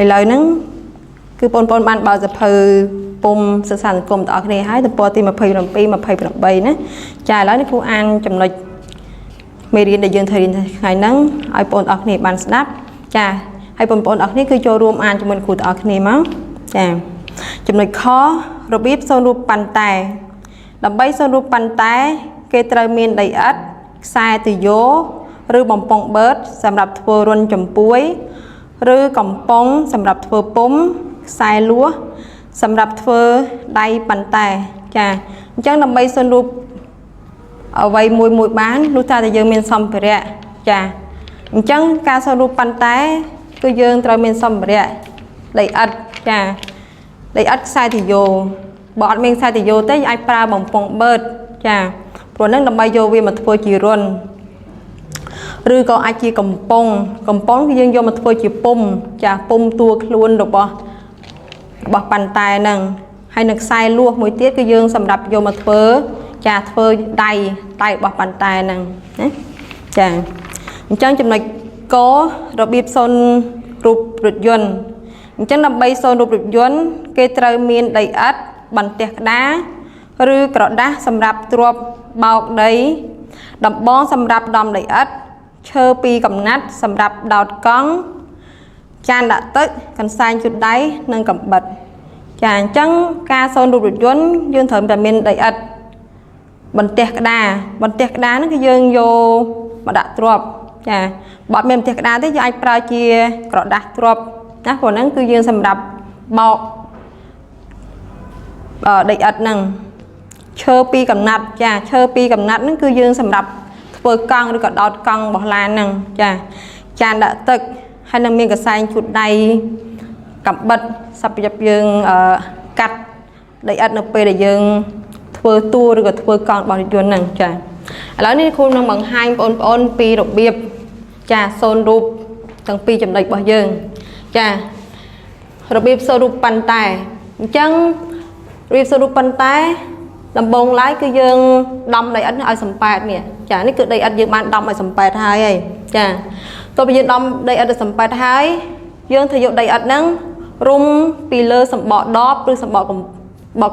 ឥឡូវហ្នឹងគឺបងប្អូនបានបើកសភៅពុំសិក្សាសង្គមតអរគ្នាហើយទំព័រទី27 28ណាចាឥឡូវនេះគ្រូអានចំណុចមេរៀនដែលយើងធ្វើរៀនថ្ងៃហ្នឹងឲ្យបងប្អូនអរគ្នាបានស្ដាប់ចាហើយបងប្អូនអរគ្នាគឺចូលរួមអានជាមួយគ្រូទាំងអស់គ្នាមកចាចំណុចខរបៀបសូនរូបប៉ាន់តែដើម្បីសូនរូបប៉ាន់តែគេត្រូវមានដីឥដ្ឋខ្សែទយោឬបំពង់បឺតសម្រាប់ធ្វើរុនចំពួយឬកំប៉ុងសម្រាប់ធ្វើពុំខ្សែលួសសម្រាប់ធ្វើដៃប៉ាន់តែចាអញ្ចឹងដើម្បីសូនរូបអ្វីមួយបាននោះថាតែយើងមានសម្ភារៈចាអញ្ចឹងការសូនរូបប៉ាន់តែគឺយើងត្រូវមានសម្ភារៈដីឥដ្ឋចាដីឥដ្ឋខ្សែទយោបើអត់មានខ្សែទយោទេអាចប្រើបំពង់បឺតចាព្រោះហ្នឹងដើម្បីយកវាមកធ្វើជារុនឬក៏អាចជាកំប៉ុងគឺយើងយកមកធ្វើជាពុំចាពុំតួខ្លួនរបស់ប៉ាន់តែហ្នឹងហើយនឹងខ្សែលួសមួយទៀតគឺយើងសម្រាប់យកមកធ្វើចាធ្វើដៃរបស់ប៉ាន់តែហ្នឹងណាចាអញ្ចឹងចំណុចករបៀបសូនរូបរថយន្តអញ្ចឹងដើម្បីសូនរូបរថយន្តគេត្រូវមានដីឥដ្ឋបន្ទះក្តារឬក្រដាសសម្រាប់ទ្រាប់បោកដីដំបងសម្រាប់ដំដីឥដ្ឋឈើ2កំណាត់សម្រាប់ដោតកង់ចានដាក់ទឹកកន្សែងជូតដៃនិងកាំបិតចាអញ្ចឹងការសូនរូបរថយន្តយើងត្រូវតែមានដីឥដ្ឋបន្ទះក្តារហ្នឹងគឺយើងយកមកដាក់ទ្រាប់ចាបើអត់មានបន្ទះក្តារទេយើងអាចប្រើជាក្រដាសទ្រាប់ណាព្រោះហ្នឹងគឺយើងសម្រាប់បោកដីឥដ្ឋហ្នឹងឈើ2កំណាត់ចាឈើ2កំណាត់ហ្នឹងគឺយើងសម្រាប់ធ្វើកង់ឬក៏ដោតកង់របស់ឡានហ្នឹងចាចានដាក់ទឹកហើយនឹងមានកសែងជូតដៃកាំបិតសម្រាប់យើងកាត់ដីឥដ្ឋនៅពេលដែលយើងធ្វើតួឬក៏ធ្វើកង់របស់រថយន្តហ្នឹងចាឥឡូវនេះគ្រូនឹងបង្ហាញបងប្អូនពីរបៀបចាសូនរូបទាំងពីរចំណុចរបស់យើងចារបៀបសូនរូបប៉ាន់តែអញ្ចឹងរបៀបសូនរូបប៉ាន់តែដំបូងឡើយគឺយើងដំដីឥដ្ឋឲ្យសំប៉ែតនេះចានេះគឺដីឥដ្ឋយើងបានដំឲ្យសំប៉ែតហើយចាតើបើយើងដំដីឥដ្ឋឲ្យសំប៉ែតហើយយើងត្រូវយកដីឥដ្ឋហ្នឹងរុំពីលើសម្បកដបឬសម្បក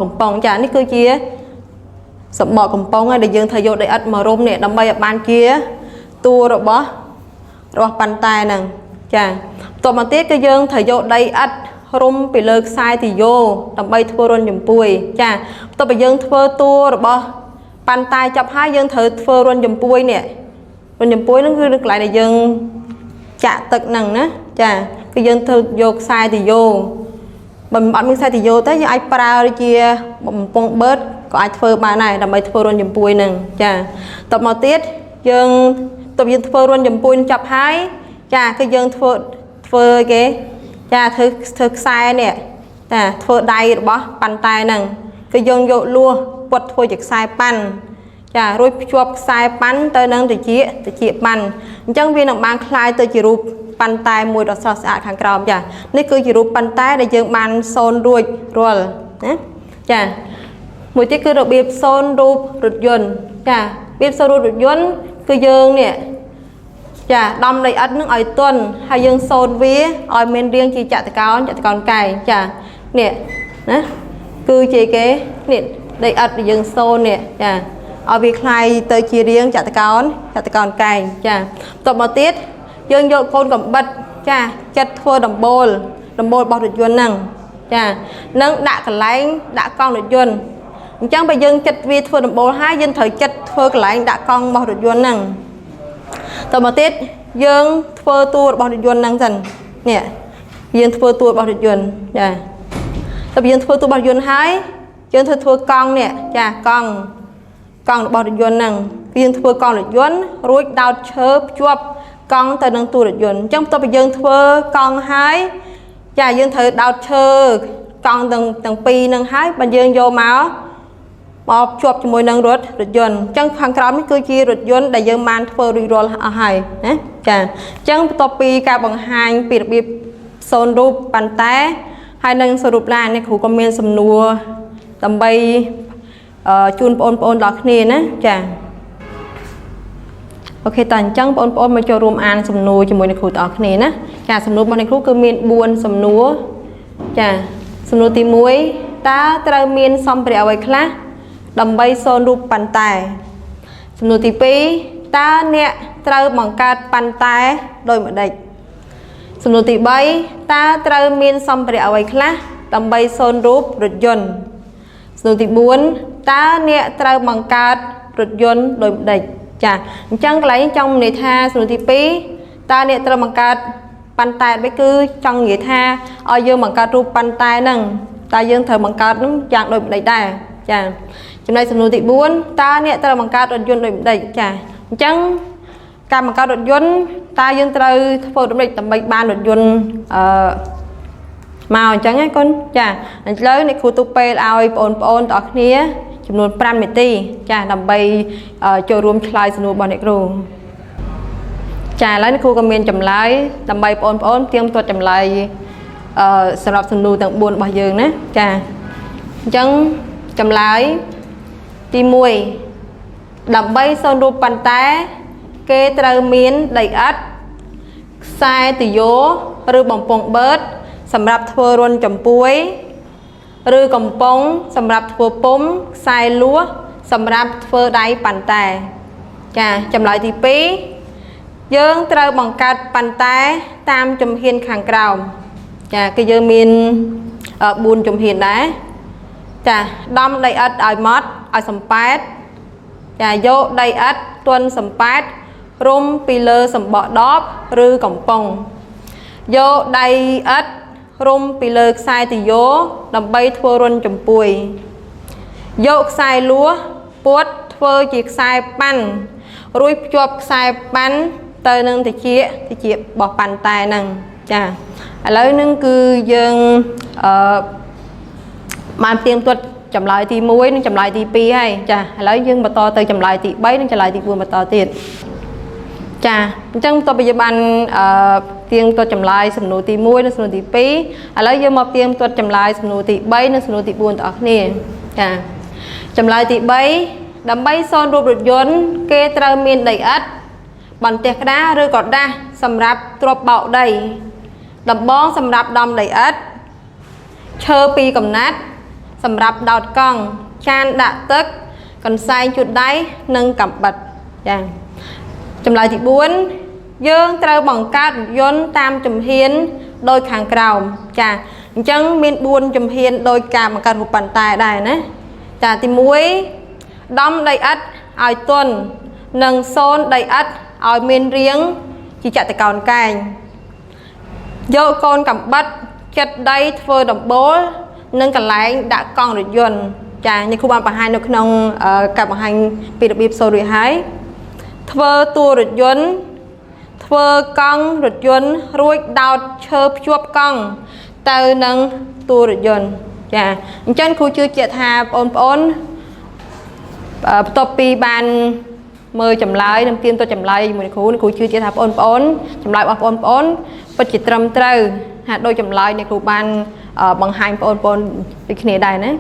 កំប៉ុងចានេះគឺជាសម្បកកំប៉ុងហើយដែលយើងត្រូវយកដីឥដ្ឋមករុំនេះដើម្បីឲ្យបានជាតួរបស់ប៉ាន់តែហ្នឹងចាបន្ទាប់មកទៀតគឺយើងត្រូវយកដីឥដ្ឋរុំពីលើខ្សែទយោដើម្បីធ្វើរុនចំពួយចាបន្ទាប់ពីយើងធ្វើតួរបស់ប៉ាន់តែចាប់ហើយយើងត្រូវធ្វើរុនចំពួយនេះរុនចំពួយហ្នឹងគឺនៅកន្លែងដែលយើងចាក់ទឹកហ្នឹងណាចាគឺយើងត្រូវយកខ្សែទយោបើអត់មានខ្សែទយោទេយើងអាចប្រើជាបំពង់បឺតក៏អាចធ្វើបានដែរដើម្បីធ្វើរុនចំពួយហ្នឹងចាបន្ទាប់មកទៀតយើងធ្វើរុនចំពួយចាប់ហើយចាគឺយើងធ្វើគេចាធ្វើខ្សែនេះចាធ្វើដៃរបស់ប៉ាន់តែហ្នឹងគឺយើងយកលួសពុតធ្វើជាខ្សែប៉ាន់ចារួចភ្ជាប់ខ្សែប៉ាន់ទៅនឹងត្រចៀកប៉ាន់អញ្ចឹងវានឹងបានคล้ายទៅជារូបប៉ាន់តែមួយដ៏ស្រស់ស្អាតខាងក្រោមចានេះគឺជារូបប៉ាន់តែដែលយើងបានសូនរួចរាល់ណាចាមួយទៀតគឺរបៀបសូនរូបរថយន្តចារបៀបសូនរូបរថយន្តគឺយើងនេះចាដំដីឥដ្ឋនឹងឲ្យទន់ហើយយើងសូនវាឲ្យមានរាងជាចតុកោណកែងចានេះណាគឺជាគេនេះដីឥដ្ឋដែលយើងសូននេះចាឲ្យវាคล้ายទៅជារាងចតុកោណកែងចាបន្ទាប់មកទៀតយើងយកកូនកំបិតចាចិត្តធ្វើដំបូលរបស់រថយន្តហ្នឹងចានឹងដាក់កន្លែងដាក់កង់រថយន្តអញ្ចឹងបើយើងចិត្តវាធ្វើដំបូលហើយយើងត្រូវចិត្តធ្វើកន្លែងដាក់កង់របស់រថយន្តហ្នឹងតមកទៀតយើងធ្វើតួរបស់រថយន្តហ្នឹងសិននេះយើងធ្វើតួរបស់រថយន្តចាតើយើងធ្វើតួរបស់រថយន្តហើយយើងធ្វើកង់នេះចាកង់របស់រថយន្តហ្នឹងយើងធ្វើកង់រថយន្តរួចដោតឈើភ្ជាប់កង់ទៅនឹងតួរថយន្តអញ្ចឹងបន្ទាប់ពីយើងធ្វើកង់ហើយចាយើងត្រូវដោតឈើកង់ទាំងពីរហ្នឹងហើយបើយើងយកមកភ្ជាប់ជាមួយនឹងរថយន្តអញ្ចឹងខាងក្រោមនេះគឺជារថយន្តដែលយើងបានធ្វើរួចរាល់អស់ហើយណាចាអញ្ចឹងបន្ទាប់ពីការបង្ហាញពីរបៀបសូនរូបប៉ាន់តែហើយនឹងសរុបឡាននេះគ្រូក៏មានសំណួរដើម្បីជូនបងប្អូនដល់គ្នាណាចាអូខេតើអញ្ចឹងបងប្អូនមកចូលរួមអានសំណួរជាមួយនឹងគ្រូទាំងអស់គ្នាណា chà sầm nua bọn này cứ miền buồn sầm nua chà sầm nua tìm muối ta trời miền xong phải ở khác đầm bay son rụp bàn tay sầm nua tìm pi ta nè trời bằng cát bàn tay đôi một địch sầm nua tìm bay ta trời miền xong phải ở khác đầm bay son rụp rực dần sầm nua tìm buồn ta nè trời bằng cát rực dần đôi một địch chà chẳng lấy trong này tha sầm nua tìm pi ta nè trời bằng cát bàn tay bây cứ trong nghĩa tha ở dương bằng cát rụp bàn tay nâng ta dương thời bằng cát nó dạng đôi đầy đà chà trong này sầm nua thị buôn ta nè ta bằng cát đôi duyên đôi đầy chà chẳng cam bằng cát đôi duyên ta dương trời phô đôi đầy tầm bảy ban đôi duyên màu chẳng ấy con chà lấy này khu tu pe ao ôn ở kia trong nồi pram mệt ti chà đầm bay cho rùm khai sầm nua bọn này rồi chà lấy khu công viên chầm lái đầm bay ôn tiêm tuột chầm láiสำหรับสนุนต่างบุญบ่อยนะจ้าจังจำลายตีมวยดับใบโซนรูปปันแต่เกตระเมียนไดอัดทรายติโยหรือบ่งปงเบิร์ดสำหรับทัวรนจำปุ้ยหรือกำปงสำหรับทัวปุ้มทรายลัวสำหรับทัวได้ปันแต่จ้าจำลายตีปีเยื่อตระบังกัดปันแต่ตามจำเฮียนขังกล่าวchà cái giờ mình buồn chùm hiền đấy chà đâm đầy ớt ở mót ở sầm pát chà vô đầy ớt tuân sầm pát rum pillar sầm bọ đóp rư cổng pong vô đầy ớt rum pillar sai thì vô đầm bay thua run chùm pùi vô sai lúa puốt thua chiếc sai pan ruồi chụp sai pan tơi nâng thì chia bỏ bàn tay nâng chà lấy nâng cư dân mang tiền tuột chậm lại thì muối nâng chậm lại thì pi hay chà lấy dân mà to tới chậm lại thì bấy nâng chậm lại thì vừa mà to tiền chà trong tôi bây giờ ban tiền tuột chậm lại sầm nụ thì muối nâng sầm nụ thì pi lấy dân mà tiền tuột chậm lại sầm nụ thì bấy nâng sầm nụ thì buồn tọt nè chà chậm lại thì bấy đầm bấy son rụp rụt dốn kê trơ miên đầy ắt bằng tiệc đá rơi cọt đa sầm rạp trộp bạo đầy đầm bón sầm rạp đầm đầy ớt chơ pi cầm nát sầm rạp đọt con chan đạ tức còn sai chuột đáy nâng cầm bật chầm lại thì buồn dương trâu bằng cát dôn tam chùm hiến đôi kháng cầu chà chân miên buồn chùm hiến đôi cả mà cả rụp bàn tay đây nè chà thì muối đâm đầy ớt ai tuần nâng xôn đầy ớt ai miên riêng chỉ chạy tới còn cành vô con cầm bắt chặt đây phơi đầm bố nâng cả lái đã con được dồn chà như khu ban bà hai nó không cả bà hai bị đặc biệt sâu rồi hái phơi tua được dồn phơi con được dồn ruồi đào chớp chuột con từ nâng tua được dồn chà chân khu chưa chạy thà ôn topi ban mơ chầm lái nằm tiên tôi chầm lái một khu chưa chạy thà ôn chầm lái ôn bất chỉ trầm trừ hạt đôi chầm lại này cụ ban bằng hai ôn bị kia đây nè